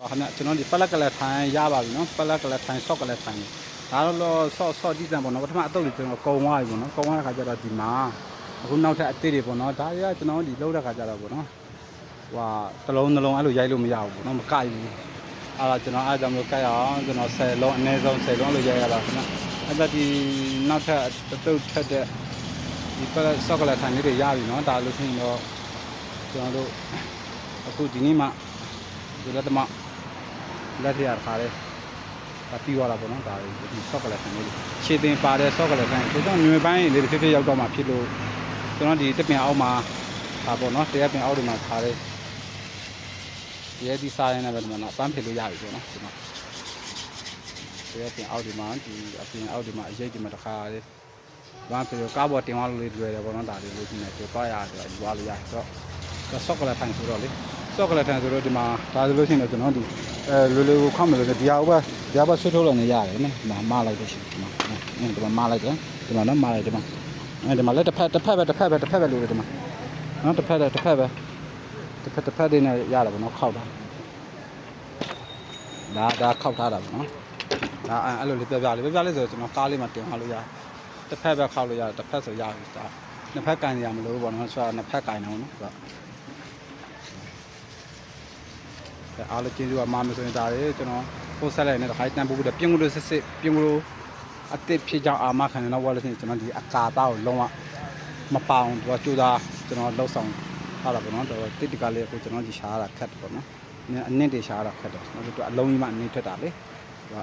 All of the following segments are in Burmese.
ခင်ဗျကျွန်တော်ဒီပလက်ကလေးထိုင်ရပါပြီနော်ပလက်ကလေးထိုင်ဆော့ကလေးထိုင်ဒါတော့ဆော့ကြည့်တယ်ပေါ့နော်ပထမအတုပ်လေးကျွန်တော်ကုံသွားပြီပေါ့နော်ကုံသွားတဲ့ခါကျတော့ဒီမှာအခုနောက်ထပ်အသေးတွေပေါ့နော်ဒါတွေကကျွန်တော်ဒီလှုပ်တဲ့ခါကျတော့ပေါ့နော်ဟိုတလုံးနှလုံးအဲ့လိုရိုက်လို့မရဘူးပေါ့နော်မကိုက်ဘူးအဲ့ဒါကျွန်တော်အားကြောင့်မလို့ကိုက်အောင်ကျွန်တော်10လုံးအနည်းဆုံး10လုံးလို့ရိုက်ရတာခင်ဗျအဲ့ဒါဒီနောက်ထပ်အတုပ်ထက်တဲ့ဒီပလက်ဆော့ကလေးထိုင်လေးတွေရပြီနော်ဒါလို့ရှိရင်တော့ကျွန်တော်တို့အခုဒီနေ့မှဒီလက်မလက်ထရခါလေးပြီးသွားတာပေါ့နော်ဒါဒီဆော့ကလေးထိုင်လေးခြေတင်ပါတဲ့ဆော့ကလေးထိုင်ကျွန်တော်ညွေပိုင်းလေးတစ်ဖြည်းဖြည်းရောက်တော့မှဖြစ်လို့ကျွန်တော်ဒီတပင်အောက်မှာဒါပေါ့နော်တရားပင်အောက်တွေမှာခါလေးရဲဒီစားရင်းနဲ့ပဲဒီမှာပန်းဖြစ်လို့ရပြီပေါ့နော်ကျွန်တော်တရားပင်အောက်တွေမှာဒီအပင်အောက်တွေမှာအရေးဒီမှာတစ်ခါလေးပန်းဖြစ်လို့ကားပေါ်တင်သွားလို့လေးတွေ့တယ်ပေါ့နော်ဒါလေးလို့ဒီနေ့တွေ့သွားရတယ်ယူသွားလို့ရတယ်ဆိုတော့ဆော့ကလေးထိုင်ဆိုတော့လေဆော့ကလေးထိုင်ဆိုတော့ဒီမှာဒါဆိုလို့ရှိရင်ကျွန်တော်ဒီလွယ်ခေါက်မယ်လို့ဒီဟာဘဆွတ်ထုတ်လို့နေရတယ်နော်ဒီမှာမလိုက်လို့ရှိရင်ဒီမှာမလိုက်တယ်ဒီမှာနော်မလိုက်ဒီမှာဒီမှာလက်တစ်ဖက်ပဲလို့ဒီမှာနော်တစ်ဖက်တွေနဲ့ရတယ်ပေါ့နော်ခောက်တာဒါခောက်ထားတာပေါ့နော်ဒါအဲ့လိုလေးပြပြလေးဆိုကျွန်တော်ကားလေးမှာတင်ထားလို့ရတယ်တစ်ဖက်ပဲခောက်လို့ရတယ်တစ်ဖက်ဆိုရပြီဒါနှစ်ဖက်ကန်ရမလို့ပေါ့နော်ဆိုတော့နှစ်ဖက်ကန်အောင်နော်အားလုံးကျေးဇူးပါမမဆိုရင်ဒါတွေကျွန်တော်ပို့ဆက်လိုက်နေတော့ခိုင်းတန်ပို့ပြီးတော့ပြင်ကိုလိုစစ်ပြင်ကိုလိုအစ်စ်ဖြစ်ကြောင်းအာမခံနေတော့ဝါလို့ရှိရင်ကျွန်တော်ဒီအကာသားကိုလုံးဝမပေါအောင်သူကကြိုးစားကျွန်တော်လှုပ်ဆောင်ထားတာပေါ့နော်တော့တစ်တကလေးကိုကျွန်တော်ဒီရှားရတာခက်တယ်ပေါ့နော်အနစ်တွေရှားရတာခက်တယ်နောက်ပြီးတော့အလုံးကြီးမှအနစ်ထွက်တာလေသူက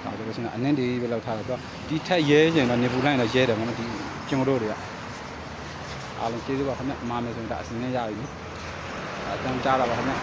ဒါဆိုလို့ရှိရင်အနစ်တွေပဲလောက်ထားတယ်သူကဒီထက်ရဲရင်တော့နေပူလိုက်ရင်တော့ရဲတယ်ပေါ့နော်ဒီပြင်ကိုတို့တွေကအားလုံးကျေးဇူးပါခင်ဗျမမဆိုရင်ဒါအစင်းနဲ့ရပြီအတန်းကြားလာပါခင်ဗျ